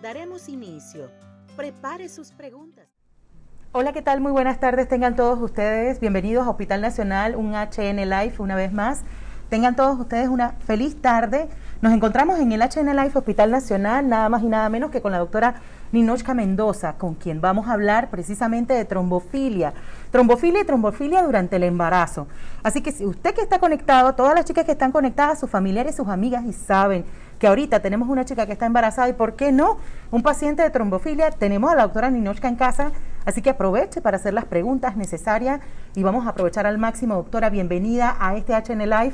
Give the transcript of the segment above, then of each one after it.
Daremos inicio. Prepare sus preguntas. Hola, ¿qué tal? Muy buenas tardes, tengan todos ustedes bienvenidos a Hospital Nacional, un HN Live una vez más. Tengan todos ustedes una feliz tarde. Nos encontramos en el HN Live Hospital Nacional, nada más y nada menos que con la doctora Ninochka Mendoza, con quien vamos a hablar precisamente de trombofilia. Trombofilia y trombofilia durante el embarazo. Así que si usted que está conectado, todas las chicas que están conectadas, sus familiares, sus amigas y saben que ahorita tenemos una chica que está embarazada y ¿por qué no? Un paciente de trombofilia, tenemos a la doctora Ninochka en casa, así que aproveche para hacer las preguntas necesarias y vamos a aprovechar al máximo. Doctora, bienvenida a este HN Live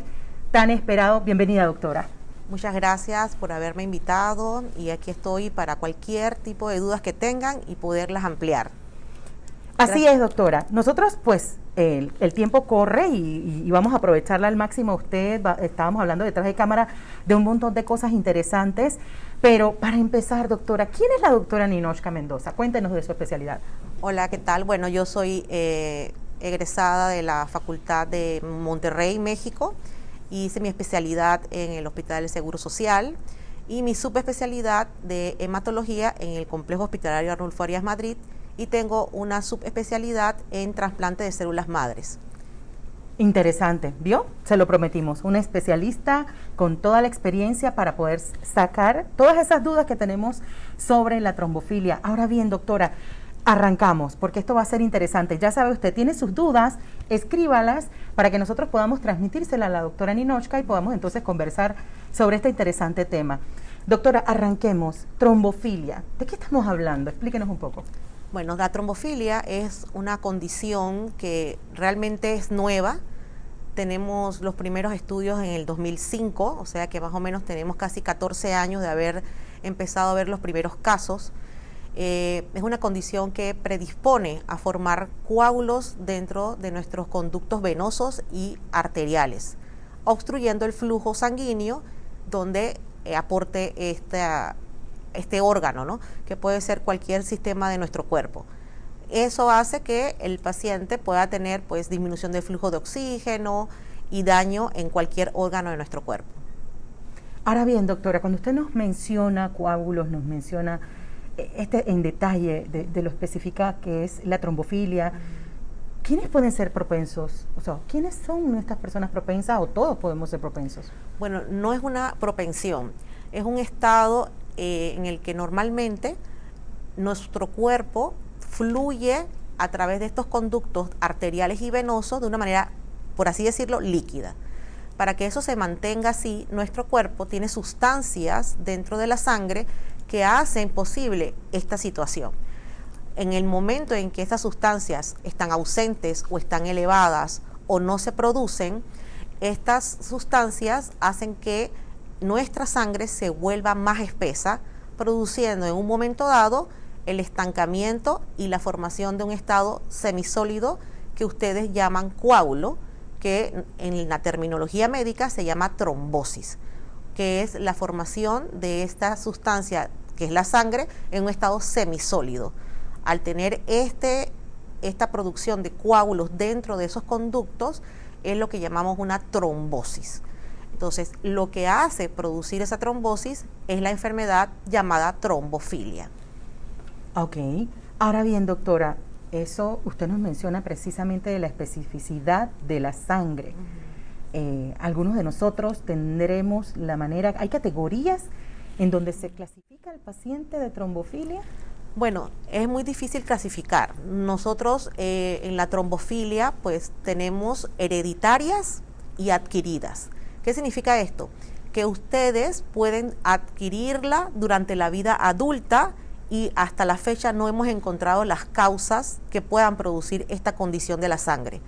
tan esperado. Bienvenida, doctora. Muchas gracias por haberme invitado y aquí estoy para cualquier tipo de dudas que tengan y poderlas ampliar. Así es, doctora. Nosotros, pues, el tiempo corre y vamos a aprovecharla al máximo. Estábamos hablando detrás de cámara de un montón de cosas interesantes, pero para empezar, doctora, ¿quién es la doctora Ninochka Mendoza? Cuéntenos de su especialidad. Hola, ¿qué tal? Bueno, yo soy egresada de la Facultad de Monterrey, México. Hice mi especialidad en el Hospital del Seguro Social y mi subespecialidad de hematología en el Complejo Hospitalario Arnulfo Arias Madrid, y tengo una subespecialidad en trasplante de células madres. Interesante, ¿vio? Se lo prometimos, una especialista con toda la experiencia para poder sacar todas esas dudas que tenemos sobre la trombofilia. Ahora bien, doctora, arrancamos, porque esto va a ser interesante. Ya sabe usted, tiene sus dudas, escríbalas para que nosotros podamos transmitírselas a la doctora Ninochka y podamos entonces conversar sobre este interesante tema. Doctora, arranquemos. Trombofilia, ¿de qué estamos hablando? Explíquenos un poco. Bueno, la trombofilia es una condición que realmente es nueva. Tenemos los primeros estudios en el 2005, o sea que más o menos tenemos casi 14 años de haber empezado a ver los primeros casos. Es una condición que predispone a formar coágulos dentro de nuestros conductos venosos y arteriales, obstruyendo el flujo sanguíneo donde aporte este órgano, ¿no? Que puede ser cualquier sistema de nuestro cuerpo. Eso hace que el paciente pueda tener pues disminución del flujo de oxígeno y daño en cualquier órgano de nuestro cuerpo. Ahora bien, doctora, cuando usted nos menciona coágulos, nos menciona en detalle de lo específica que es la trombofilia, ¿quiénes pueden ser propensos? O sea, ¿quiénes son estas personas propensas o todos podemos ser propensos? Bueno, no es una propensión, es un estado en el que normalmente nuestro cuerpo fluye a través de estos conductos arteriales y venosos de una manera, por así decirlo, líquida. Para que eso se mantenga así, nuestro cuerpo tiene sustancias dentro de la sangre que hacen posible esta situación. En el momento en que estas sustancias están ausentes o están elevadas o no se producen, estas sustancias hacen que nuestra sangre se vuelva más espesa, produciendo en un momento dado el estancamiento y la formación de un estado semisólido que ustedes llaman coágulo, que en la terminología médica se llama trombosis, que es la formación de esta sustancia que es la sangre en un estado semisólido. Al tener esta producción de coágulos dentro de esos conductos es lo que llamamos una trombosis. Entonces, lo que hace producir esa trombosis es la enfermedad llamada trombofilia. Ok. Ahora bien, doctora, eso usted nos menciona precisamente de la especificidad de la sangre. Algunos de nosotros tendremos la manera, ¿hay categorías en donde se clasifica el paciente de trombofilia? Bueno, es muy difícil clasificar. Nosotros en la trombofilia pues tenemos hereditarias y adquiridas. ¿Qué significa esto? Que ustedes pueden adquirirla durante la vida adulta y hasta la fecha no hemos encontrado las causas que puedan producir esta condición de la sangre.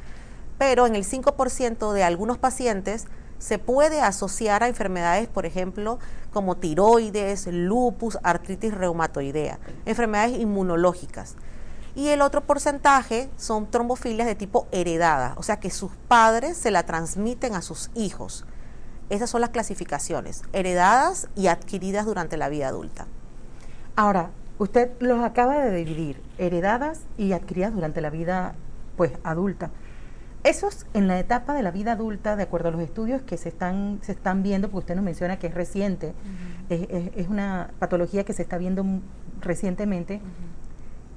Pero en el 5% de algunos pacientes se puede asociar a enfermedades, por ejemplo, como tiroides, lupus, artritis reumatoidea, enfermedades inmunológicas. Y el otro porcentaje son trombofilias de tipo heredada, o sea que sus padres se la transmiten a sus hijos. Esas son las clasificaciones, heredadas y adquiridas durante la vida adulta. Ahora, usted los acaba de dividir, heredadas y adquiridas durante la vida pues adulta. Esos en la etapa de la vida adulta, de acuerdo a los estudios que se están viendo, porque usted nos menciona que es reciente, es una patología que se está viendo recientemente.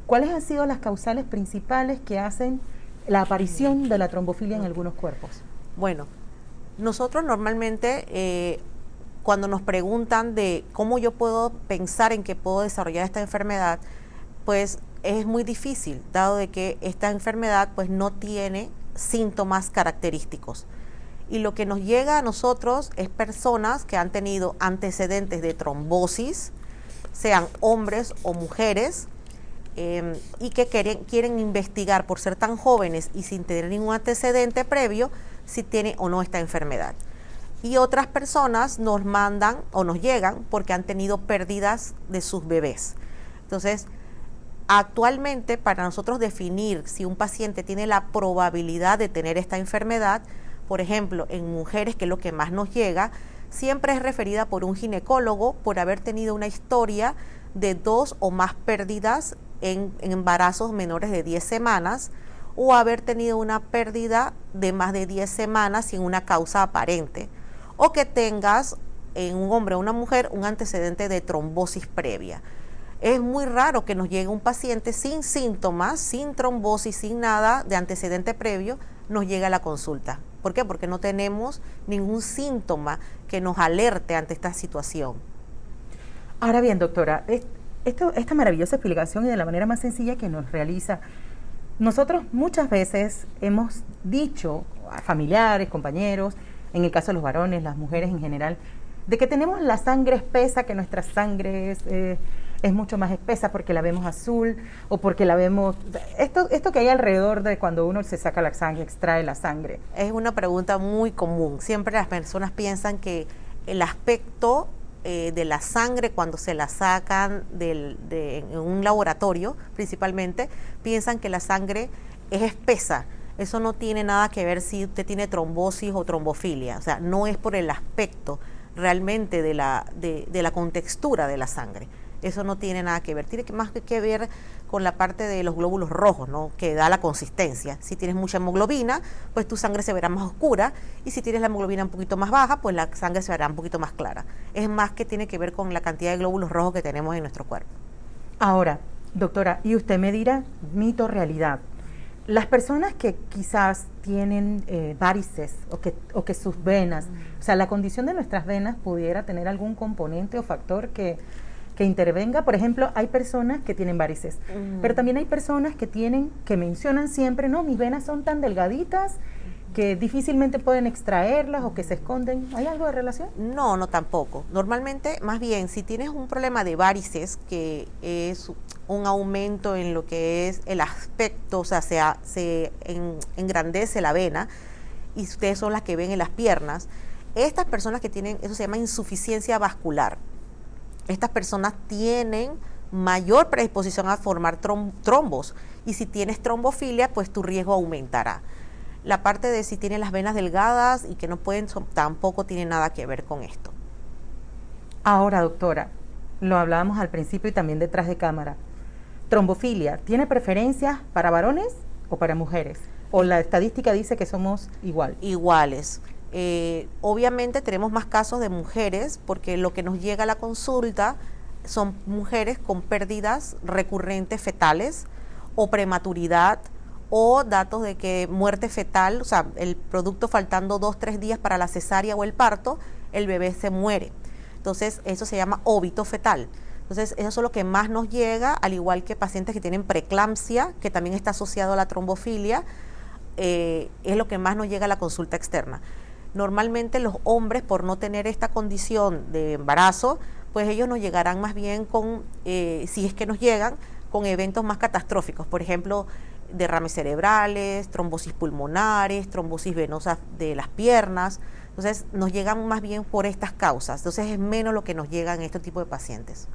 ¿Cuáles han sido las causales principales que hacen la aparición de la trombofilia en algunos cuerpos? Bueno, nosotros normalmente cuando nos preguntan de cómo yo puedo pensar en que puedo desarrollar esta enfermedad, pues es muy difícil, dado de que esta enfermedad pues no tiene síntomas característicos. Y lo que nos llega a nosotros es personas que han tenido antecedentes de trombosis, sean hombres o mujeres, y que quieren investigar por ser tan jóvenes y sin tener ningún antecedente previo si tiene o no esta enfermedad. Y otras personas nos mandan o nos llegan porque han tenido pérdidas de sus bebés. Entonces, actualmente para nosotros definir si un paciente tiene la probabilidad de tener esta enfermedad, por ejemplo, en mujeres, que es lo que más nos llega, siempre es referida por un ginecólogo por haber tenido una historia de 2 o más pérdidas en embarazos menores de 10 semanas o haber tenido una pérdida de más de 10 semanas sin una causa aparente, o que tengas en un hombre o una mujer un antecedente de trombosis previa. Es muy raro que nos llegue un paciente sin síntomas, sin trombosis, sin nada de antecedente previo, nos llegue a la consulta. ¿Por qué? Porque no tenemos ningún síntoma que nos alerte ante esta situación. Ahora bien, doctora, esta maravillosa explicación y de la manera más sencilla que nos realiza, nosotros muchas veces hemos dicho a familiares, compañeros, en el caso de los varones, las mujeres en general, de que tenemos la sangre espesa, que nuestra sangre es mucho más espesa porque la vemos azul o porque la vemos... Esto que hay alrededor de cuando uno se saca la sangre, extrae la sangre. Es una pregunta muy común. Siempre las personas piensan que el aspecto de la sangre cuando se la sacan en un laboratorio, principalmente, piensan que la sangre es espesa. Eso no tiene nada que ver si usted tiene trombosis o trombofilia. O sea, no es por el aspecto realmente de la contextura de la sangre. Eso no tiene nada que ver. Tiene más que ver con la parte de los glóbulos rojos, ¿no? Que da la consistencia. Si tienes mucha hemoglobina, pues tu sangre se verá más oscura, y si tienes la hemoglobina un poquito más baja, pues la sangre se verá un poquito más clara. Es más que tiene que ver con la cantidad de glóbulos rojos que tenemos en nuestro cuerpo. Ahora, doctora, y usted me dirá, mito o realidad, las personas que quizás tienen varices o que sus venas, o sea, la condición de nuestras venas pudiera tener algún componente o factor que intervenga. Por ejemplo, hay personas que tienen varices, pero también hay personas que mencionan siempre, no, mis venas son tan delgaditas que difícilmente pueden extraerlas o que se esconden. ¿Hay algo de relación? No, no tampoco. Normalmente, más bien, si tienes un problema de varices, que es un aumento en lo que es el aspecto, o sea, se engrandece la vena, y ustedes son las que ven en las piernas, estas personas que tienen, eso se llama insuficiencia vascular. Estas personas tienen mayor predisposición a formar trombos, y si tienes trombofilia, pues tu riesgo aumentará. La parte de si tienen las venas delgadas y que no pueden, tampoco tiene nada que ver con esto. Ahora, doctora, lo hablábamos al principio y también detrás de cámara. ¿Trombofilia tiene preferencias para varones o para mujeres? ¿O la estadística dice que somos igual? Iguales. Obviamente tenemos más casos de mujeres, porque lo que nos llega a la consulta son mujeres con pérdidas recurrentes fetales o prematuridad, o datos de que muerte fetal, o sea, el producto faltando 2-3 días para la cesárea o el parto, el bebé se muere. Entonces, eso se llama óbito fetal. Entonces, eso es lo que más nos llega, al igual que pacientes que tienen preeclampsia, que también está asociado a la trombofilia, es lo que más nos llega a la consulta externa. Normalmente los hombres, por no tener esta condición de embarazo, pues ellos nos llegarán más bien con, si es que nos llegan, con eventos más catastróficos. Por ejemplo, derrames cerebrales, trombosis pulmonares, trombosis venosas de las piernas. Entonces nos llegan más bien por estas causas. Entonces es menos lo que nos llega en este tipo de pacientes.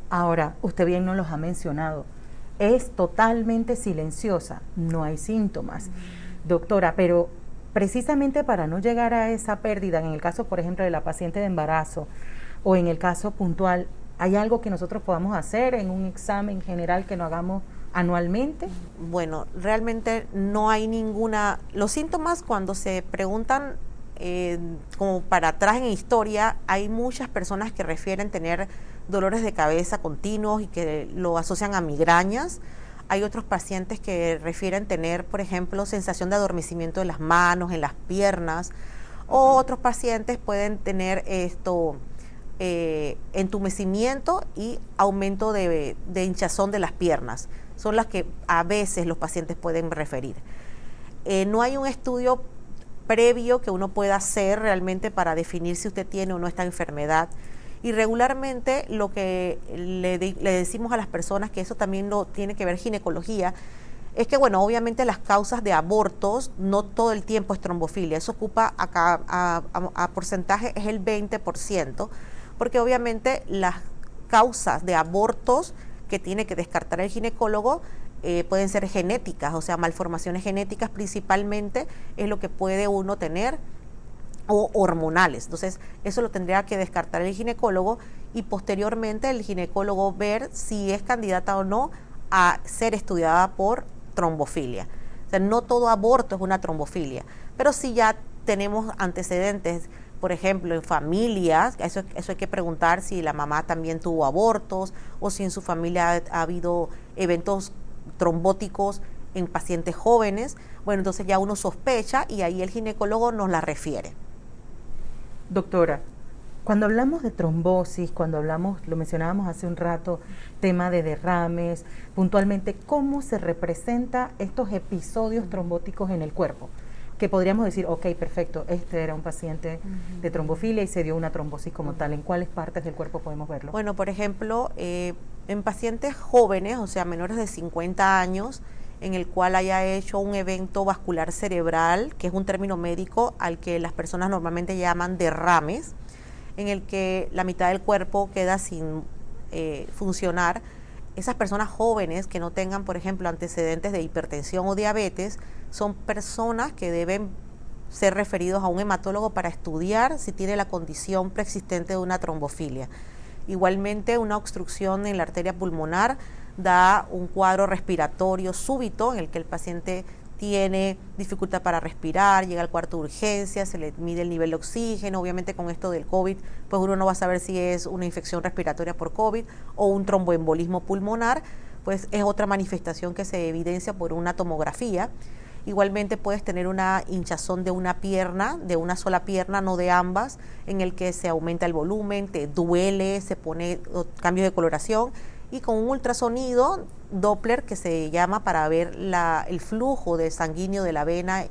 Ahora, usted bien nos los ha mencionado, es totalmente silenciosa, no hay síntomas. Doctora, pero precisamente para no llegar a esa pérdida, en el caso, por ejemplo, de la paciente de embarazo o en el caso puntual, ¿hay algo que nosotros podamos hacer en un examen general que no hagamos anualmente? Bueno, realmente no hay ninguna... Los síntomas, cuando se preguntan como para atrás en historia, hay muchas personas que refieren tener dolores de cabeza continuos y que lo asocian a migrañas. Hay otros pacientes que refieren tener, por ejemplo, sensación de adormecimiento en las manos, en las piernas, o otros pacientes pueden tener entumecimiento y aumento de hinchazón de las piernas. Son las que a veces los pacientes pueden referir. No hay un estudio previo que uno pueda hacer realmente para definir si usted tiene o no esta enfermedad. Y regularmente lo que le decimos a las personas, que eso también lo tiene que ver ginecología, es que, bueno, obviamente las causas de abortos no todo el tiempo es trombofilia. Eso ocupa acá a porcentaje es el 20%, porque obviamente las causas de abortos que tiene que descartar el ginecólogo pueden ser genéticas, o sea, malformaciones genéticas principalmente es lo que puede uno tener, o hormonales. Entonces, eso lo tendría que descartar el ginecólogo y posteriormente el ginecólogo ver si es candidata o no a ser estudiada por trombofilia. O sea, no todo aborto es una trombofilia, pero si ya tenemos antecedentes, por ejemplo, en familias, eso hay que preguntar si la mamá también tuvo abortos o si en su familia ha habido eventos trombóticos en pacientes jóvenes. Bueno, entonces ya uno sospecha y ahí el ginecólogo nos la refiere. Doctora, cuando hablamos de trombosis, cuando hablamos, lo mencionábamos hace un rato, tema de derrames, puntualmente, ¿cómo se representa estos episodios trombóticos en el cuerpo? Que podríamos decir, ok, perfecto, este era un paciente de trombofilia y se dio una trombosis como tal. ¿En cuáles partes del cuerpo podemos verlo? Bueno, por ejemplo, en pacientes jóvenes, o sea, menores de 50 años, en el cual haya hecho un evento vascular cerebral, que es un término médico al que las personas normalmente llaman derrames, en el que la mitad del cuerpo queda sin funcionar. Esas personas jóvenes que no tengan, por ejemplo, antecedentes de hipertensión o diabetes, son personas que deben ser referidos a un hematólogo para estudiar si tiene la condición preexistente de una trombofilia. Igualmente, una obstrucción en la arteria pulmonar da un cuadro respiratorio súbito en el que el paciente tiene dificultad para respirar, llega al cuarto de urgencia, se le mide el nivel de oxígeno. Obviamente con esto del COVID, pues uno no va a saber si es una infección respiratoria por COVID o un tromboembolismo pulmonar, pues es otra manifestación que se evidencia por una tomografía. Igualmente puedes tener una hinchazón de una pierna, de una sola pierna, no de ambas, en el que se aumenta el volumen, te duele, se pone cambios de coloración, y con un ultrasonido Doppler que se llama para ver el flujo de sanguíneo de la vena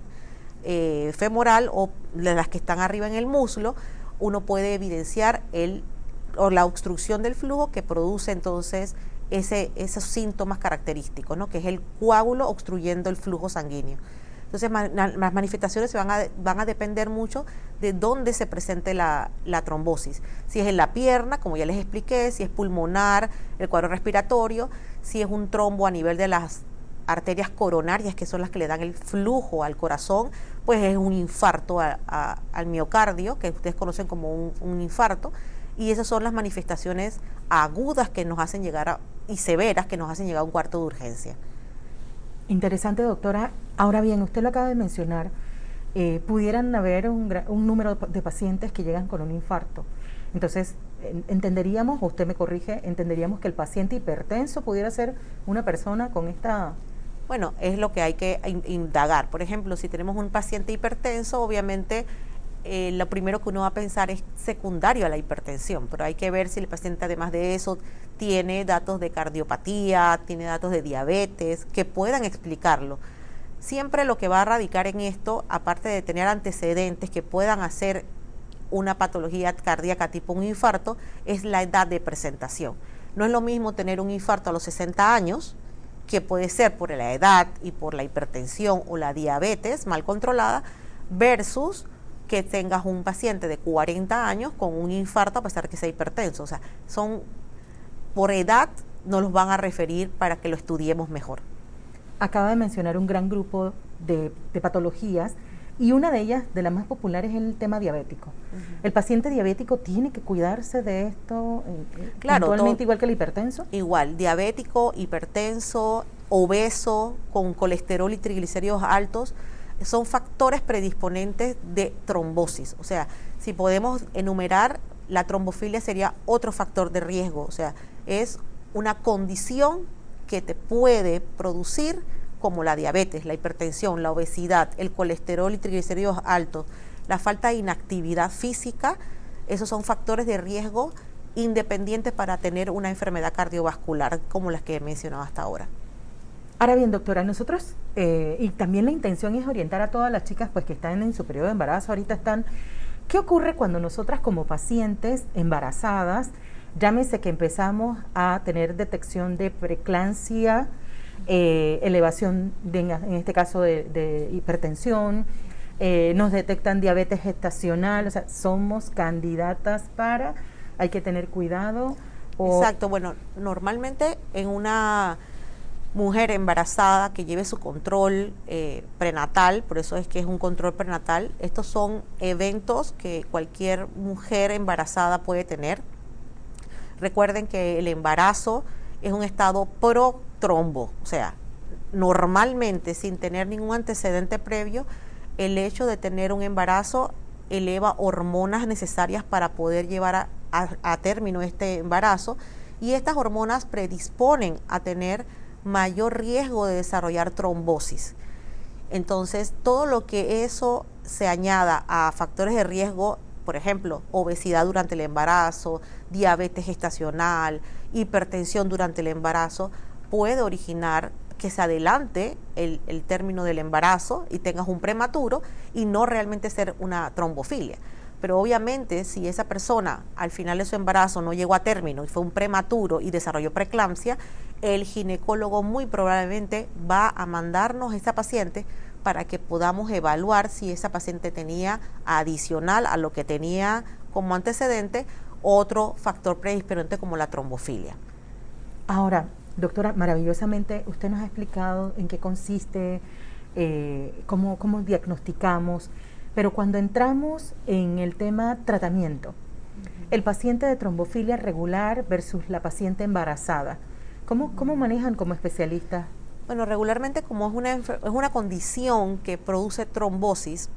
femoral o de las que están arriba en el muslo, uno puede evidenciar la obstrucción del flujo que produce entonces esos síntomas característicos, ¿no? Que es el coágulo obstruyendo el flujo sanguíneo. Entonces las manifestaciones van a depender mucho de dónde se presente la trombosis. Si es en la pierna, como ya les expliqué, si es pulmonar, el cuadro respiratorio, si es un trombo a nivel de las arterias coronarias, que son las que le dan el flujo al corazón, pues es un infarto al miocardio, que ustedes conocen como un infarto, y esas son las manifestaciones agudas que nos hacen llegar y severas que nos hacen llegar a un cuarto de urgencia. Interesante, doctora. Ahora bien, usted lo acaba de mencionar, pudieran haber un número de pacientes que llegan con un infarto. Entonces, entenderíamos, o usted me corrige, entenderíamos que el paciente hipertenso pudiera ser una persona con esta... Bueno, es lo que hay que indagar. Por ejemplo, si tenemos un paciente hipertenso, obviamente lo primero que uno va a pensar es secundario a la hipertensión, pero hay que ver si el paciente además de eso tiene datos de cardiopatía, tiene datos de diabetes, que puedan explicarlo. Siempre lo que va a radicar en esto, aparte de tener antecedentes que puedan hacer una patología cardíaca tipo un infarto, es la edad de presentación. No es lo mismo tener un infarto a los 60 años, que puede ser por la edad y por la hipertensión o la diabetes mal controlada, versus que tengas un paciente de 40 años con un infarto a pesar de que sea hipertenso. O sea, por edad nos los van a referir para que lo estudiemos mejor. Acaba de mencionar un gran grupo de patologías y una de ellas, de las más populares, es el tema diabético. ¿El paciente diabético tiene que cuidarse de esto claro, puntualmente igual que el hipertenso? Igual, diabético, hipertenso, obeso, con colesterol y triglicéridos altos, son factores predisponentes de trombosis. O sea, si podemos enumerar, la trombofilia sería otro factor de riesgo. O sea, es una condición que te puede producir, como la diabetes, la hipertensión, la obesidad, el colesterol y triglicéridos altos, la falta de inactividad física. Esos son factores de riesgo independientes para tener una enfermedad cardiovascular como las que he mencionado hasta ahora. Ahora bien, doctora, nosotros, y también la intención es orientar a todas las chicas pues que están en su periodo de embarazo, ahorita están, ¿qué ocurre cuando nosotras como pacientes embarazadas, llámese que empezamos a tener detección de preeclampsia, elevación en este caso de hipertensión, nos detectan diabetes gestacional, o sea, somos candidatas para, hay que tener cuidado? Exacto, bueno, normalmente en una mujer embarazada que lleve su control prenatal, por eso es que es un control prenatal, estos son eventos que cualquier mujer embarazada puede tener. Recuerden que el embarazo es un estado pro-trombo, o sea, normalmente sin tener ningún antecedente previo, el hecho de tener un embarazo eleva hormonas necesarias para poder llevar a término este embarazo, y estas hormonas predisponen a tener mayor riesgo de desarrollar trombosis. Entonces, todo lo que eso se añada a factores de riesgo, por ejemplo, obesidad durante el embarazo, diabetes gestacional, hipertensión durante el embarazo, puede originar que se adelante el término del embarazo y tengas un prematuro y no realmente ser una trombofilia. Pero obviamente si esa persona al final de su embarazo no llegó a término y fue un prematuro y desarrolló preeclampsia, el ginecólogo muy probablemente va a mandarnos a esa paciente para que podamos evaluar si esa paciente tenía, adicional a lo que tenía como antecedente, otro factor predisponente como la trombofilia. Ahora, doctora, maravillosamente usted nos ha explicado en qué consiste, cómo diagnosticamos, pero cuando entramos en el tema tratamiento, el paciente de trombofilia regular versus la paciente embarazada, ¿cómo manejan como especialistas? Bueno, regularmente como es una condición que produce trombosis,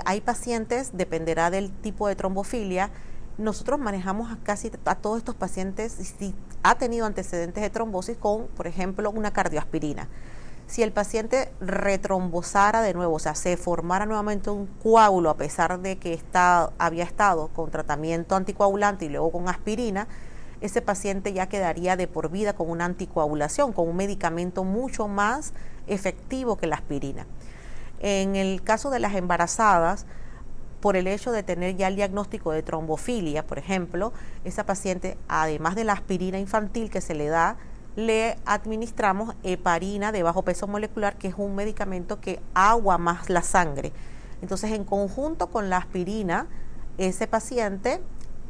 hay pacientes, dependerá del tipo de trombofilia, nosotros manejamos casi a todos estos pacientes si ha tenido antecedentes de trombosis con, por ejemplo, una cardioaspirina. Si el paciente retrombosara de nuevo, o sea, se formara nuevamente un coágulo a pesar de que había estado con tratamiento anticoagulante y luego con aspirina, ese paciente ya quedaría de por vida con una anticoagulación, con un medicamento mucho más efectivo que la aspirina. En el caso de las embarazadas, por el hecho de tener ya el diagnóstico de trombofilia, por ejemplo, esa paciente, además de la aspirina infantil que se le da, le administramos heparina de bajo peso molecular, que es un medicamento que agua más la sangre. Entonces, en conjunto con la aspirina, ese paciente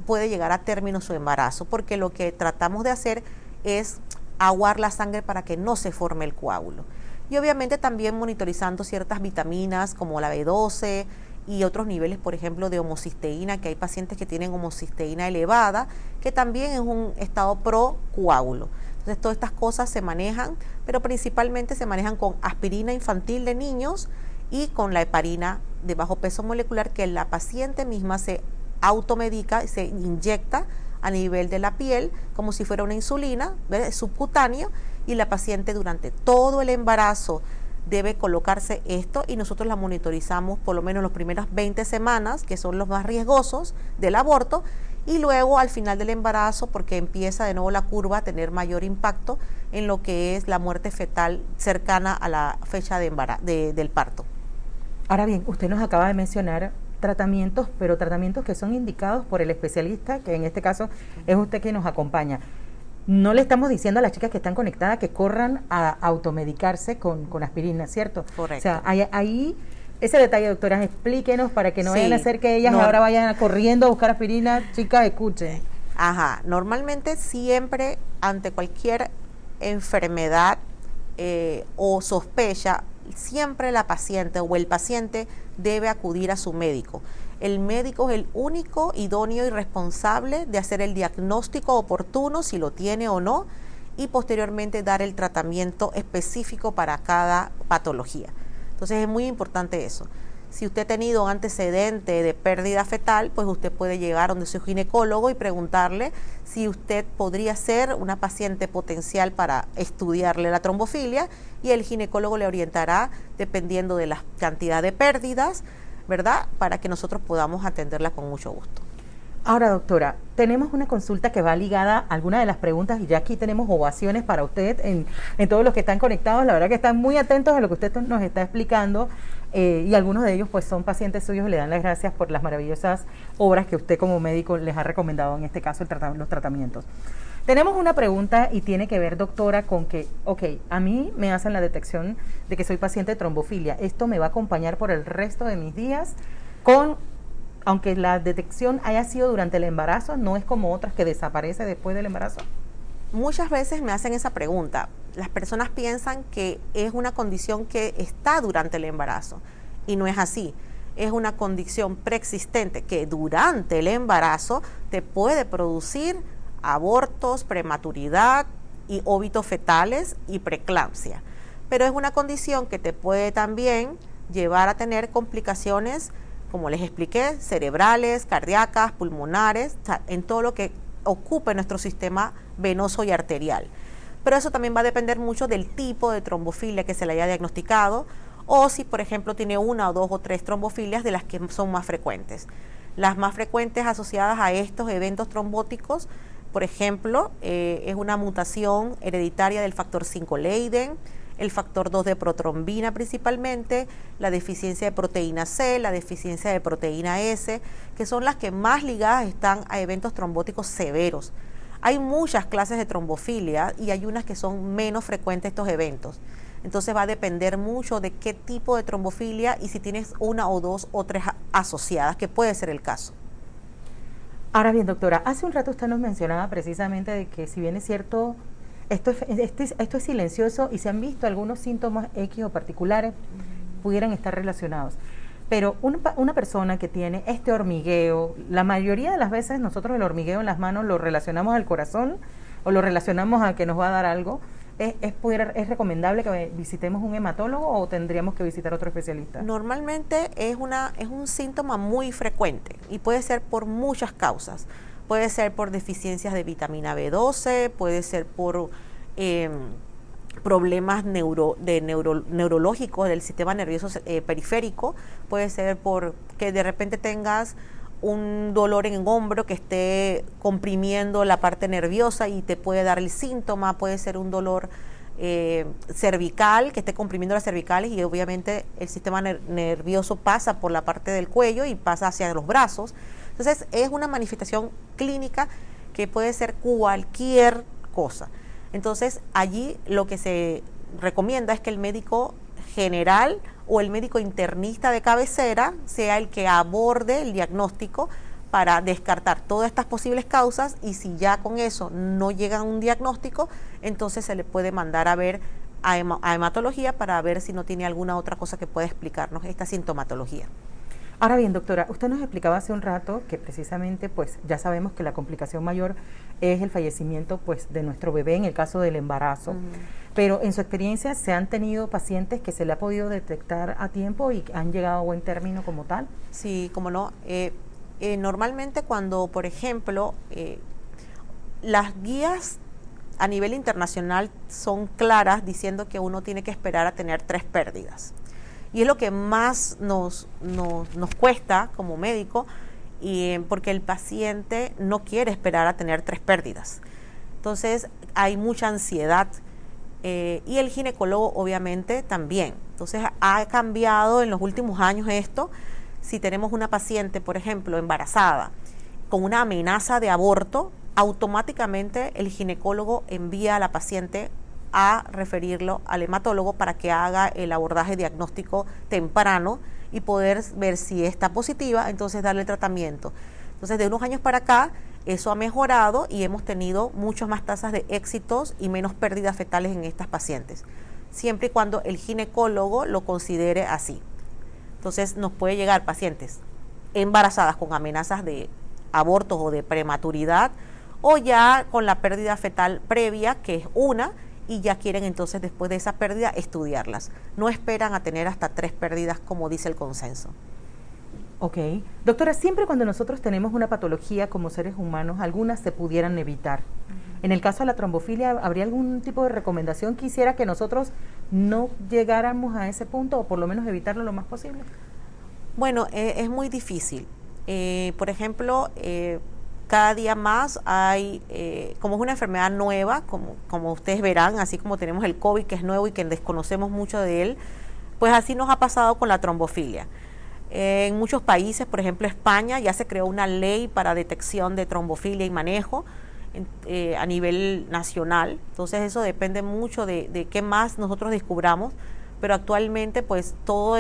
puede llegar a término su embarazo, porque lo que tratamos de hacer es aguar la sangre para que no se forme el coágulo. Y obviamente también monitorizando ciertas vitaminas como la B12 y otros niveles, por ejemplo, de homocisteína, que hay pacientes que tienen homocisteína elevada, que también es un estado pro coágulo. Entonces, todas estas cosas se manejan, pero principalmente se manejan con aspirina infantil de niños y con la heparina de bajo peso molecular, que la paciente misma se automedica, se inyecta a nivel de la piel como si fuera una insulina, ¿ves? Subcutáneo, y la paciente durante todo el embarazo debe colocarse esto, y nosotros la monitorizamos por lo menos las primeras 20 semanas, que son los más riesgosos del aborto, y luego al final del embarazo, porque empieza de nuevo la curva a tener mayor impacto en lo que es la muerte fetal cercana a la fecha del parto. Ahora bien, usted nos acaba de mencionar tratamientos, pero tratamientos que son indicados por el especialista, que en este caso es usted que nos acompaña. No le estamos diciendo a las chicas que están conectadas que corran a automedicarse con aspirina, ¿cierto? Correcto. O sea, ahí ese detalle, doctora, explíquenos para que no Sí, vayan a hacer que ellas ahora vayan corriendo a buscar aspirina. Chicas, escuchen. Ajá, normalmente siempre ante cualquier enfermedad o sospecha, siempre la paciente o el paciente debe acudir a su médico. El médico es el único idóneo y responsable de hacer el diagnóstico oportuno, si lo tiene o no, y posteriormente dar el tratamiento específico para cada patología. Entonces es muy importante eso. Si usted ha tenido un antecedente de pérdida fetal, pues usted puede llegar donde su ginecólogo y preguntarle si usted podría ser una paciente potencial para estudiarle la trombofilia, y el ginecólogo le orientará dependiendo de la cantidad de pérdidas, ¿verdad? Para que nosotros podamos atenderla con mucho gusto. Ahora, doctora, tenemos una consulta que va ligada a alguna de las preguntas y ya aquí tenemos ovaciones para usted en todos los que están conectados. La verdad que están muy atentos a lo que usted nos está explicando y algunos de ellos pues son pacientes suyos y le dan las gracias por las maravillosas obras que usted como médico les ha recomendado, en este caso los tratamientos. Tenemos una pregunta y tiene que ver, doctora, con que, a mí me hacen la detección de que soy paciente de trombofilia. ¿Esto me va a acompañar por el resto de mis días aunque la detección haya sido durante el embarazo, no es como otras que desaparece después del embarazo? Muchas veces me hacen esa pregunta. Las personas piensan que es una condición que está durante el embarazo y no es así. Es una condición preexistente que durante el embarazo te puede producir abortos, prematuridad y óbitos fetales y preeclampsia. Pero es una condición que te puede también llevar a tener complicaciones, como les expliqué, cerebrales, cardíacas, pulmonares, o sea, en todo lo que ocupe nuestro sistema venoso y arterial. Pero eso también va a depender mucho del tipo de trombofilia que se le haya diagnosticado, o si, por ejemplo, tiene 1 o 2 o 3 trombofilias de las que son más frecuentes. Las más frecuentes asociadas a estos eventos trombóticos, por ejemplo, es una mutación hereditaria del factor 5 Leiden, el factor 2 de protrombina principalmente, la deficiencia de proteína C, la deficiencia de proteína S, que son las que más ligadas están a eventos trombóticos severos. Hay muchas clases de trombofilia y hay unas que son menos frecuentes estos eventos. Entonces va a depender mucho de qué tipo de trombofilia y si tienes 1 o 2 o 3 asociadas, que puede ser el caso. Ahora bien, doctora, hace un rato usted nos mencionaba precisamente de que si bien es cierto, esto es silencioso y se han visto algunos síntomas X o particulares pudieran estar relacionados. Pero una persona que tiene este hormigueo, la mayoría de las veces nosotros el hormigueo en las manos lo relacionamos al corazón o lo relacionamos a que nos va a dar algo. ¿Es recomendable que visitemos un hematólogo o tendríamos que visitar otro especialista? Normalmente es un síntoma muy frecuente y puede ser por muchas causas. Puede ser por deficiencias de vitamina B12, puede ser por problemas neurológicos del sistema nervioso periférico, puede ser por que de repente tengas un dolor en el hombro que esté comprimiendo la parte nerviosa y te puede dar el síntoma, puede ser un dolor cervical que esté comprimiendo las cervicales y obviamente el sistema nervioso pasa por la parte del cuello y pasa hacia los brazos. Entonces es una manifestación clínica que puede ser cualquier cosa. Entonces allí lo que se recomienda es que el médico general o el médico internista de cabecera sea el que aborde el diagnóstico para descartar todas estas posibles causas, y si ya con eso no llega a un diagnóstico, entonces se le puede mandar a ver a hematología para ver si no tiene alguna otra cosa que pueda explicarnos esta sintomatología. Ahora bien, doctora, usted nos explicaba hace un rato que precisamente pues ya sabemos que la complicación mayor es el fallecimiento pues de nuestro bebé en el caso del embarazo, pero en su experiencia ¿se han tenido pacientes que se le ha podido detectar a tiempo y han llegado a buen término como tal? Sí, como no. Normalmente cuando, por ejemplo, las guías a nivel internacional son claras diciendo que uno tiene que esperar a tener 3 pérdidas. Y es lo que más nos cuesta como médico, porque el paciente no quiere esperar a tener 3 pérdidas. Entonces hay mucha ansiedad y el ginecólogo obviamente también. Entonces ha cambiado en los últimos años esto. Si tenemos una paciente, por ejemplo, embarazada, con una amenaza de aborto, automáticamente el ginecólogo envía a la paciente a referirlo al hematólogo para que haga el abordaje diagnóstico temprano y poder ver si está positiva, entonces darle tratamiento. Entonces, de unos años para acá, eso ha mejorado y hemos tenido muchas más tasas de éxitos y menos pérdidas fetales en estas pacientes, siempre y cuando el ginecólogo lo considere así. Entonces, nos puede llegar pacientes embarazadas con amenazas de abortos o de prematuridad, o ya con la pérdida fetal previa, que es una, y ya quieren entonces después de esa pérdida estudiarlas. No esperan a tener hasta 3 pérdidas como dice el consenso. Ok. Doctora, siempre cuando nosotros tenemos una patología como seres humanos, algunas se pudieran evitar. En el caso de la trombofilia, ¿habría algún tipo de recomendación que hiciera que nosotros no llegáramos a ese punto o por lo menos evitarlo lo más posible? Bueno, es muy difícil. Por ejemplo, cada día más hay, como es una enfermedad nueva, como ustedes verán, así como tenemos el COVID que es nuevo y que desconocemos mucho de él, pues así nos ha pasado con la trombofilia. En muchos países, por ejemplo España, ya se creó una ley para detección de trombofilia y manejo a nivel nacional. Entonces eso depende mucho de qué más nosotros descubramos, pero actualmente pues todo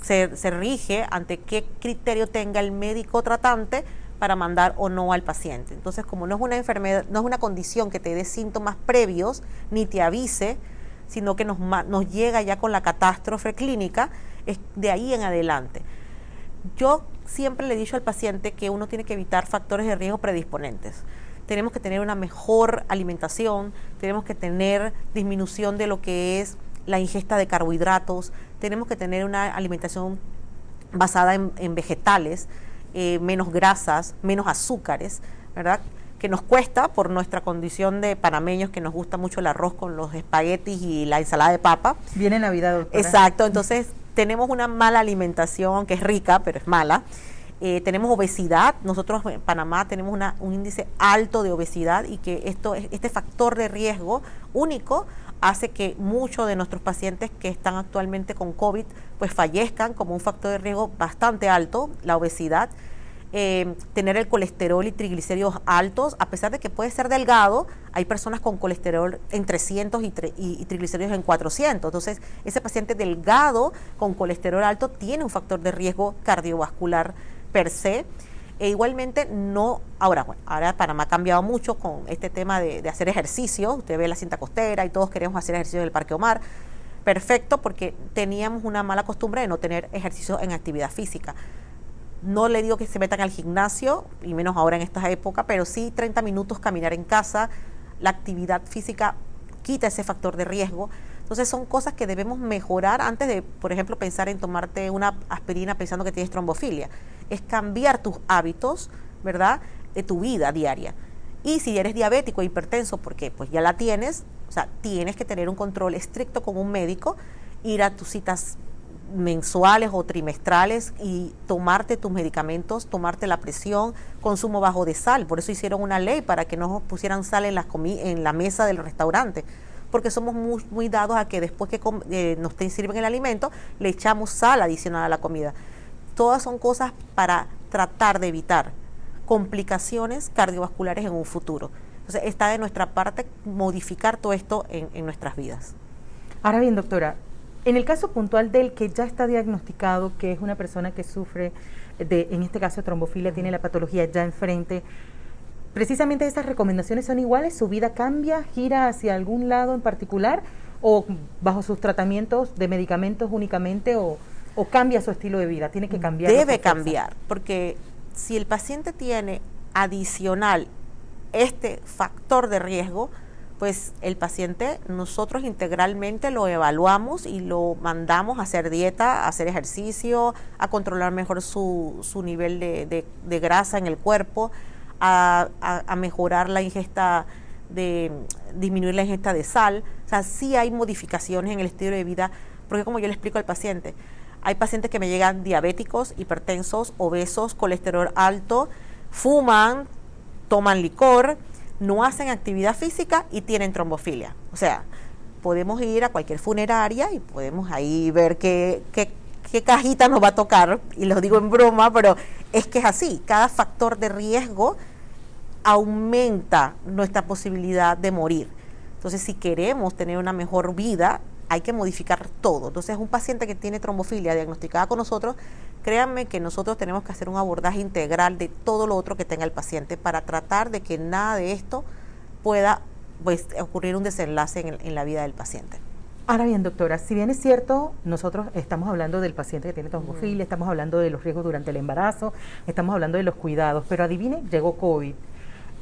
se rige ante qué criterio tenga el médico tratante para mandar o no al paciente. Entonces, como no es una enfermedad, no es una condición que te dé síntomas previos ni te avise, sino que nos llega ya con la catástrofe clínica, es de ahí en adelante. Yo siempre le he dicho al paciente que uno tiene que evitar factores de riesgo predisponentes. Tenemos que tener una mejor alimentación, tenemos que tener disminución de lo que es la ingesta de carbohidratos, tenemos que tener una alimentación basada en vegetales, menos grasas, menos azúcares, ¿verdad? Que nos cuesta por nuestra condición de panameños, que nos gusta mucho el arroz con los espaguetis y la ensalada de papa. Viene Navidad, doctora. Exacto, entonces tenemos una mala alimentación que es rica, pero es mala. Tenemos obesidad, nosotros en Panamá tenemos un índice alto de obesidad y que este factor de riesgo único hace que muchos de nuestros pacientes que están actualmente con COVID pues fallezcan como un factor de riesgo bastante alto, la obesidad. Tener el colesterol y triglicéridos altos, a pesar de que puede ser delgado, hay personas con colesterol en 300 y triglicéridos en 400. Entonces, ese paciente delgado con colesterol alto tiene un factor de riesgo cardiovascular per se. E igualmente ahora Panamá ha cambiado mucho con este tema de hacer ejercicio. Usted ve la cinta costera y todos queremos hacer ejercicio en el Parque Omar. Perfecto, porque teníamos una mala costumbre de no tener ejercicio en actividad física. No le digo que se metan al gimnasio, y menos ahora en esta época, pero sí 30 minutos caminar en casa. La actividad física quita ese factor de riesgo. Entonces son cosas que debemos mejorar antes de, por ejemplo, pensar en tomarte una aspirina pensando que tienes trombofilia. Es cambiar tus hábitos, ¿verdad?, de tu vida diaria. Y si eres diabético o hipertenso, porque pues ya la tienes, o sea, tienes que tener un control estricto con un médico, ir a tus citas mensuales o trimestrales y tomarte tus medicamentos, tomarte la presión, consumo bajo de sal. Por eso hicieron una ley para que no pusieran sal en la mesa del restaurante, porque somos muy dados a que después que nos sirven el alimento, le echamos sal adicional a la comida. Todas son cosas para tratar de evitar complicaciones cardiovasculares en un futuro. Entonces está de nuestra parte modificar todo esto en nuestras vidas. Ahora bien, doctora, en el caso puntual del que ya está diagnosticado, que es una persona que sufre en este caso, trombofilia, tiene la patología ya enfrente, precisamente esas recomendaciones son iguales, su vida cambia, gira hacia algún lado en particular, o bajo sus tratamientos de medicamentos únicamente, o cambia su estilo de vida, tiene que cambiar. Debe cambiar, porque si el paciente tiene adicional este factor de riesgo, pues el paciente nosotros integralmente lo evaluamos y lo mandamos a hacer dieta, a hacer ejercicio, a controlar mejor su nivel de grasa en el cuerpo, a mejorar la ingesta, disminuir la ingesta de sal. O sea, sí hay modificaciones en el estilo de vida, porque como yo le explico al paciente, hay pacientes que me llegan diabéticos, hipertensos, obesos, colesterol alto, fuman, toman licor, no hacen actividad física y tienen trombofilia. O sea, podemos ir a cualquier funeraria y podemos ahí ver qué cajita nos va a tocar, y lo digo en broma, pero es que es así. Cada factor de riesgo aumenta nuestra posibilidad de morir. Entonces, si queremos tener una mejor vida, hay que modificar todo. Entonces, un paciente que tiene trombofilia diagnosticada con nosotros, créanme que nosotros tenemos que hacer un abordaje integral de todo lo otro que tenga el paciente para tratar de que nada de esto pueda pues ocurrir un desenlace en la vida del paciente. Ahora bien, doctora, si bien es cierto, nosotros estamos hablando del paciente que tiene trombofilia, estamos hablando de los riesgos durante el embarazo, estamos hablando de los cuidados, pero adivine, llegó COVID.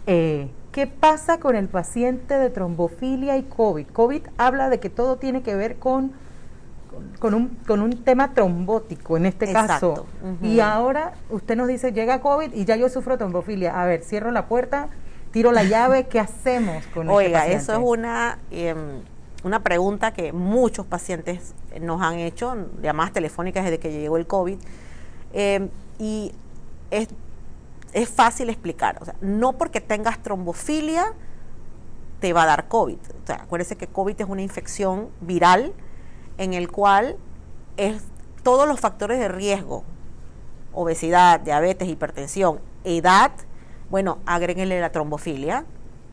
¿Qué pasa con el paciente de trombofilia y COVID? COVID habla de que todo tiene que ver con un tema trombótico en este caso. Y ahora usted nos dice, llega COVID y ya yo sufro trombofilia. A ver, cierro la puerta, tiro la llave, ¿qué hacemos con este paciente? Oiga, eso es una pregunta que muchos pacientes nos han hecho, llamadas telefónicas desde que llegó el COVID. Y es fácil explicar. O sea, no porque tengas trombofilia te va a dar COVID. O sea, acuérdese que COVID es una infección viral en el cual todos los factores de riesgo, obesidad, diabetes, hipertensión, edad, bueno, agréguenle la trombofilia,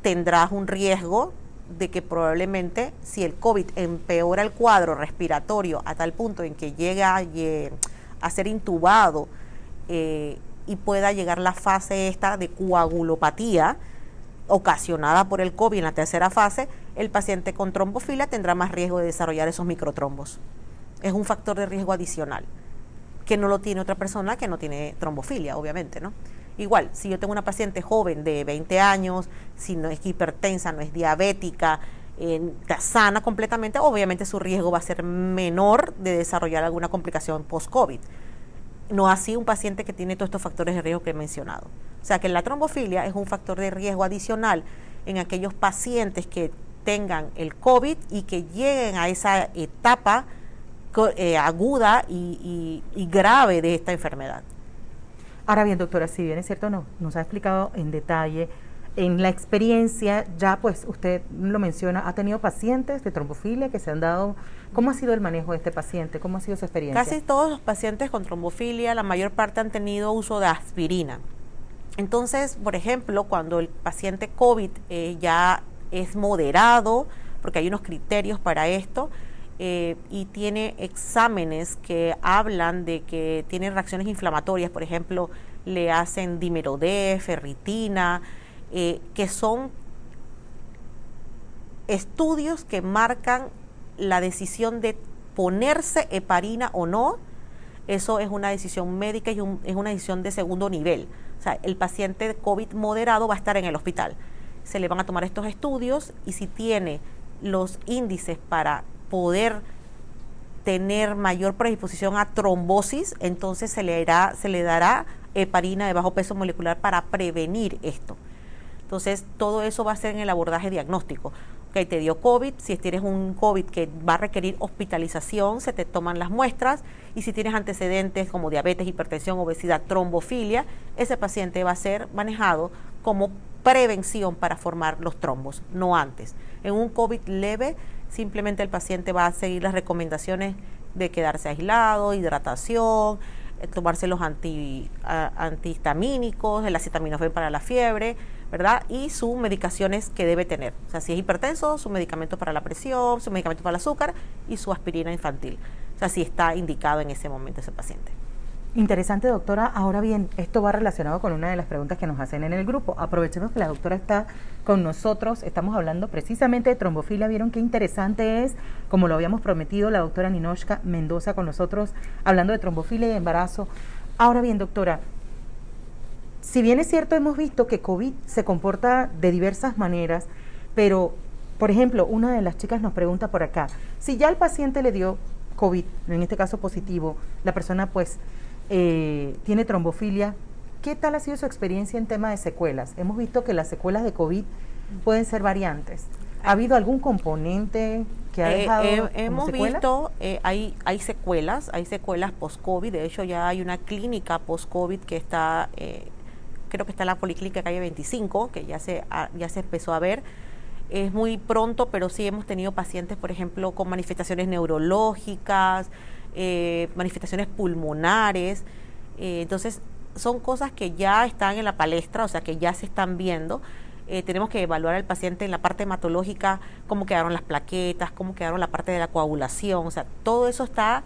tendrás un riesgo de que probablemente si el COVID empeora el cuadro respiratorio a tal punto en que llega a ser intubado y pueda llegar la fase esta de coagulopatía ocasionada por el COVID en la tercera fase, el paciente con trombofilia tendrá más riesgo de desarrollar esos microtrombos. Es un factor de riesgo adicional que no lo tiene otra persona que no tiene trombofilia, obviamente, ¿no? Igual, si yo tengo una paciente joven de 20 años, si no es hipertensa, no es diabética, está sana completamente, obviamente su riesgo va a ser menor de desarrollar alguna complicación post-COVID. No así un paciente que tiene todos estos factores de riesgo que he mencionado. O sea que la trombofilia es un factor de riesgo adicional en aquellos pacientes que tengan el COVID y que lleguen a esa etapa aguda y grave de esta enfermedad. Ahora bien, doctora, si bien es cierto, nos ha explicado en detalle, en la experiencia, ya pues usted lo menciona, ha tenido pacientes de trombofilia que se han dado. ¿Cómo ha sido el manejo de este paciente? ¿Cómo ha sido su experiencia? Casi todos los pacientes con trombofilia, la mayor parte han tenido uso de aspirina. Entonces, por ejemplo, cuando el paciente COVID ya es moderado, porque hay unos criterios para esto, y tiene exámenes que hablan de que tiene reacciones inflamatorias, por ejemplo, le hacen dímero D, ferritina, que son estudios que marcan la decisión de ponerse heparina o no. Eso es una decisión médica y es una decisión de segundo nivel. O sea, el paciente de COVID moderado va a estar en el hospital. Se le van a tomar estos estudios y si tiene los índices para poder tener mayor predisposición a trombosis, entonces se le dará heparina de bajo peso molecular para prevenir esto. Entonces, todo eso va a ser en el abordaje diagnóstico. Ok, te dio COVID, si tienes un COVID que va a requerir hospitalización, se te toman las muestras, y si tienes antecedentes como diabetes, hipertensión, obesidad, trombofilia, ese paciente va a ser manejado como prevención para formar los trombos, no antes. En un COVID leve, simplemente el paciente va a seguir las recomendaciones de quedarse aislado, hidratación, tomarse los antihistamínicos, el acetaminofén para la fiebre, ¿verdad? Y sus medicaciones que debe tener. O sea, si es hipertenso, su medicamento para la presión, su medicamento para el azúcar y su aspirina infantil. O sea, si está indicado en ese momento ese paciente. Interesante, doctora. Ahora bien, esto va relacionado con una de las preguntas que nos hacen en el grupo. Aprovechemos que la doctora está con nosotros. Estamos hablando precisamente de trombofilia. ¿Vieron qué interesante es? Como lo habíamos prometido, la doctora Ninochka Mendoza con nosotros, hablando de trombofilia y embarazo. Ahora bien, doctora, si bien es cierto, hemos visto que COVID se comporta de diversas maneras, pero, por ejemplo, una de las chicas nos pregunta por acá, si ya el paciente le dio COVID, en este caso positivo, la persona pues tiene trombofilia, ¿qué tal ha sido su experiencia en tema de secuelas? Hemos visto que las secuelas de COVID pueden ser variantes. ¿Ha habido algún componente que ha dejado hemos secuela? visto, hay secuelas post-COVID. De hecho, ya hay una clínica post-COVID que está, creo que está en la Policlínica Calle 25, que ya se empezó a ver. Es muy pronto, pero sí hemos tenido pacientes, por ejemplo, con manifestaciones neurológicas, manifestaciones pulmonares. Entonces, son cosas que ya están en la palestra, o sea, que ya se están viendo. Tenemos que evaluar al paciente en la parte hematológica, cómo quedaron las plaquetas, cómo quedaron la parte de la coagulación, o sea, todo eso está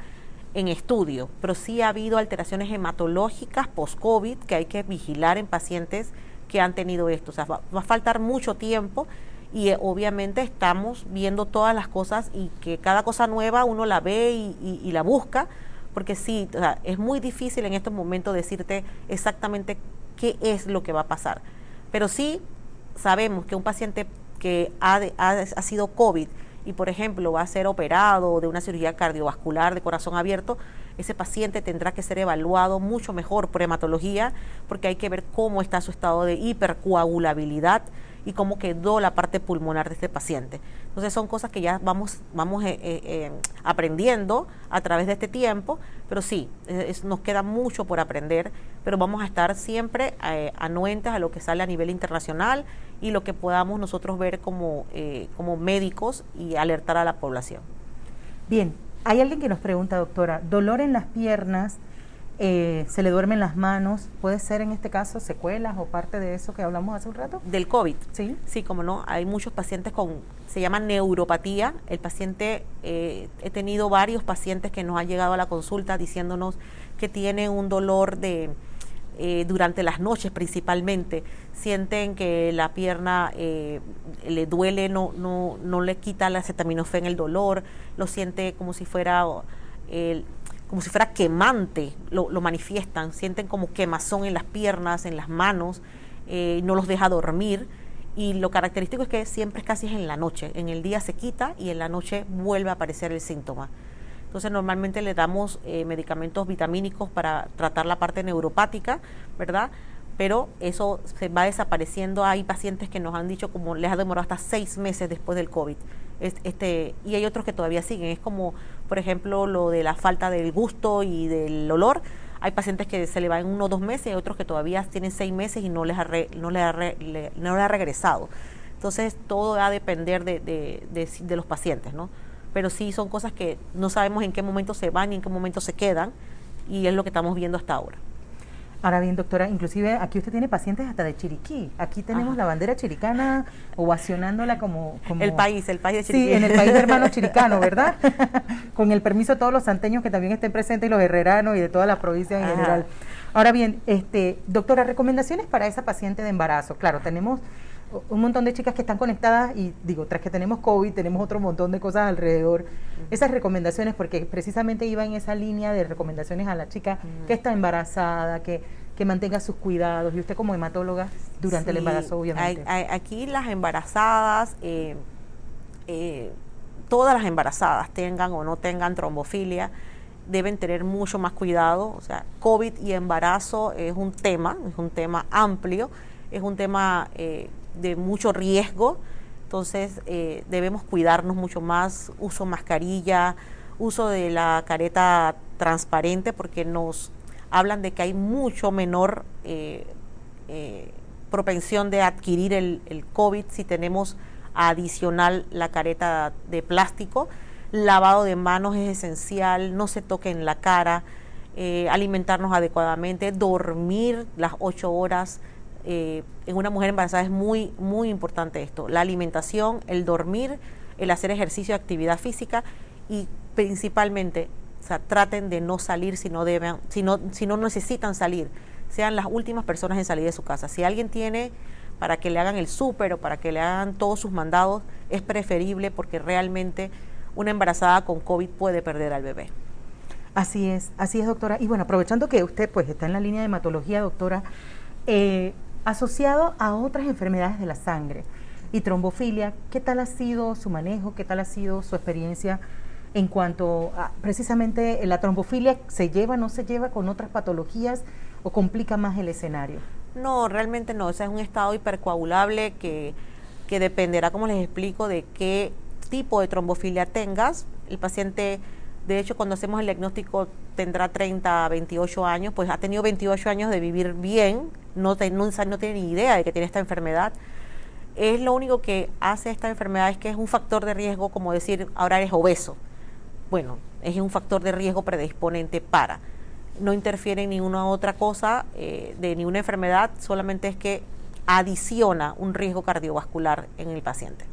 en estudio, pero sí ha habido alteraciones hematológicas post-COVID que hay que vigilar en pacientes que han tenido esto. O sea, va a faltar mucho tiempo y obviamente estamos viendo todas las cosas y que cada cosa nueva uno la ve y la busca, porque sí, o sea, es muy difícil en estos momentos decirte exactamente qué es lo que va a pasar. Pero sí, sabemos que un paciente que ha sido COVID y, por ejemplo, va a ser operado de una cirugía cardiovascular de corazón abierto, ese paciente tendrá que ser evaluado mucho mejor por hematología, porque hay que ver cómo está su estado de hipercoagulabilidad y cómo quedó la parte pulmonar de este paciente. Entonces son cosas que ya vamos aprendiendo a través de este tiempo, pero sí, nos queda mucho por aprender, pero vamos a estar siempre anuentes a lo que sale a nivel internacional y lo que podamos nosotros ver como médicos y alertar a la población. Bien, hay alguien que nos pregunta, doctora, dolor en las piernas, se le duermen las manos, ¿puede ser en este caso secuelas o parte de eso que hablamos hace un rato? Del COVID. Sí. Sí, como no, hay muchos pacientes se llama neuropatía. El paciente, he tenido varios pacientes que nos han llegado a la consulta diciéndonos que tienen un dolor durante las noches principalmente, sienten que la pierna le duele, no le quita la acetaminofén el dolor, lo siente como si fuera quemante, lo manifiestan, sienten como quemazón en las piernas, en las manos, no los deja dormir, y lo característico es que siempre casi es en la noche, en el día se quita y en la noche vuelve a aparecer el síntoma. Entonces normalmente le damos medicamentos vitamínicos para tratar la parte neuropática, ¿verdad? Pero eso se va desapareciendo. Hay pacientes que nos han dicho como les ha demorado hasta 6 meses después del COVID. Y hay otros que todavía siguen. Es como, por ejemplo, lo de la falta del gusto y del olor. Hay pacientes que se le va en 1 o 2 meses, y hay otros que todavía tienen 6 meses y no le ha regresado. Entonces todo va a depender de los pacientes, ¿no? Pero sí son cosas que no sabemos en qué momento se van y en qué momento se quedan, y es lo que estamos viendo hasta ahora. Ahora bien, doctora, inclusive aquí usted tiene pacientes hasta de Chiriquí. Aquí tenemos Ajá. la bandera chiricana ovacionándola como... El país de Chiriquí. Sí, en el país de hermanos chiricanos, ¿verdad? Con el permiso de todos los santeños que también estén presentes y los herreranos y de todas las provincias en general. Ahora bien, doctora, recomendaciones para esa paciente de embarazo. Claro, tenemos un montón de chicas que están conectadas y digo, tras que tenemos COVID, tenemos otro montón de cosas alrededor. Esas recomendaciones, porque precisamente iba en esa línea de recomendaciones a la chica que está embarazada, que mantenga sus cuidados, y usted como hematóloga durante el embarazo, obviamente. Aquí las embarazadas, todas las embarazadas, tengan o no tengan trombofilia, deben tener mucho más cuidado. O sea, COVID y embarazo es un tema amplio, es un tema de mucho riesgo. Entonces debemos cuidarnos mucho más, uso mascarilla, uso de la careta transparente, porque nos hablan de que hay mucho menor propensión de adquirir el COVID si tenemos adicional la careta de plástico. Lavado de manos es esencial, no se toquen la cara, alimentarnos adecuadamente, dormir las 8 horas. En una mujer embarazada es muy, muy importante esto, la alimentación, el dormir, el hacer ejercicio, actividad física, y principalmente, o sea, traten de no salir si no necesitan salir, sean las últimas personas en salir de su casa. Si alguien tiene para que le hagan el súper o para que le hagan todos sus mandados, es preferible, porque realmente una embarazada con COVID puede perder al bebé. Así es, doctora. Y bueno, aprovechando que usted pues está en la línea de hematología, doctora, asociado a otras enfermedades de la sangre y trombofilia, ¿qué tal ha sido su manejo? ¿Qué tal ha sido su experiencia en cuanto a precisamente la trombofilia? ¿Se lleva, no se lleva con otras patologías o complica más el escenario? No, realmente no. Ese es un estado hipercoagulable que dependerá, como les explico, de qué tipo de trombofilia tengas. El paciente, de hecho, cuando hacemos el diagnóstico, tendrá 30 a 28 años, pues ha tenido 28 años de vivir bien, no tiene ni idea de que tiene esta enfermedad. Es lo único que hace esta enfermedad es que es un factor de riesgo, como decir, ahora eres obeso. Bueno, es un factor de riesgo predisponente para. No interfiere en ninguna otra cosa de ninguna enfermedad, solamente es que adiciona un riesgo cardiovascular en el paciente.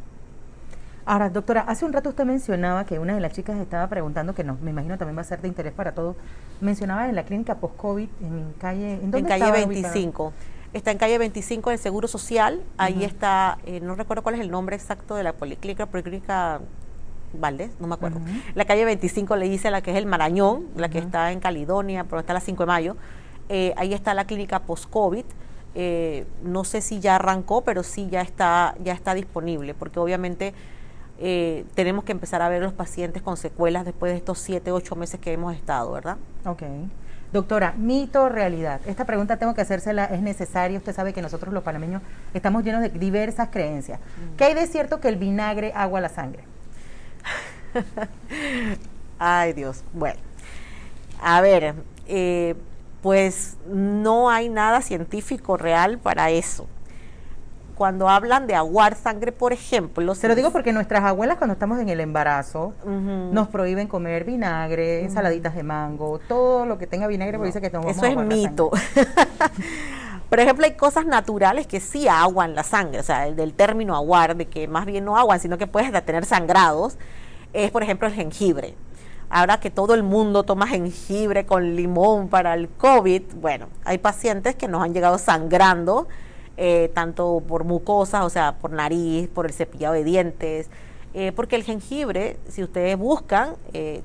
Ahora, doctora, hace un rato usted mencionaba que una de las chicas estaba preguntando, que me imagino también va a ser de interés para todos, mencionaba en la clínica post-COVID en calle... ¿En dónde calle 25. Ubicada? Está en calle 25 del Seguro Social. Ahí está, no recuerdo cuál es el nombre exacto de la policlínica Valdés, no me acuerdo. La calle 25 le dice la que es el Marañón, la que está en Caledonia, pero está la 5 de mayo. Ahí está la clínica post-COVID. No sé si ya arrancó, pero sí ya está disponible, porque obviamente tenemos que empezar a ver los pacientes con secuelas después de estos 7, 8 meses que hemos estado, ¿verdad? Ok. Doctora, mito o realidad. Esta pregunta tengo que hacérsela, es necesaria. Usted sabe que nosotros los panameños estamos llenos de diversas creencias. ¿Qué hay de cierto que el vinagre agua la sangre? Ay, Dios. Bueno, a ver, pues no hay nada científico real para eso. Cuando hablan de aguar sangre, por ejemplo... Se lo digo porque nuestras abuelas cuando estamos en el embarazo nos prohíben comer vinagre, ensaladitas de mango, todo lo que tenga vinagre, porque dice que nos vamos eso a es aguar la mito. Por ejemplo, hay cosas naturales que sí aguan la sangre, o sea, el del término aguar, de que más bien no aguan, sino que puedes tener sangrados, es por ejemplo el jengibre. Ahora que todo el mundo toma jengibre con limón para el COVID, bueno, hay pacientes que nos han llegado sangrando, tanto por mucosas, o sea, por nariz, por el cepillado de dientes, porque el jengibre, si ustedes buscan,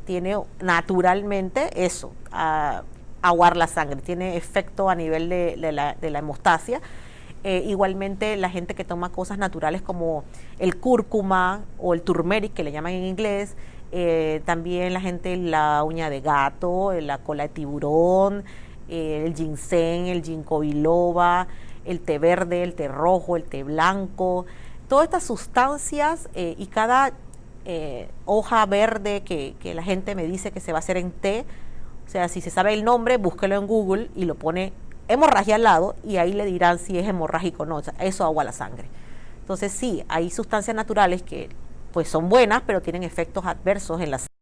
tiene naturalmente eso, aguar la sangre, tiene efecto a nivel de la hemostasia. Igualmente la gente que toma cosas naturales como el cúrcuma o el turmeric, que le llaman en inglés, también la gente la uña de gato, la cola de tiburón, el ginseng, el ginkgo biloba, el té verde, el té rojo, el té blanco, todas estas sustancias y cada hoja verde que la gente me dice que se va a hacer en té, o sea, si se sabe el nombre, búsquelo en Google y lo pone hemorragia al lado y ahí le dirán si es hemorrágico o no, o sea, eso agua la sangre. Entonces sí, hay sustancias naturales que pues son buenas, pero tienen efectos adversos en la sangre.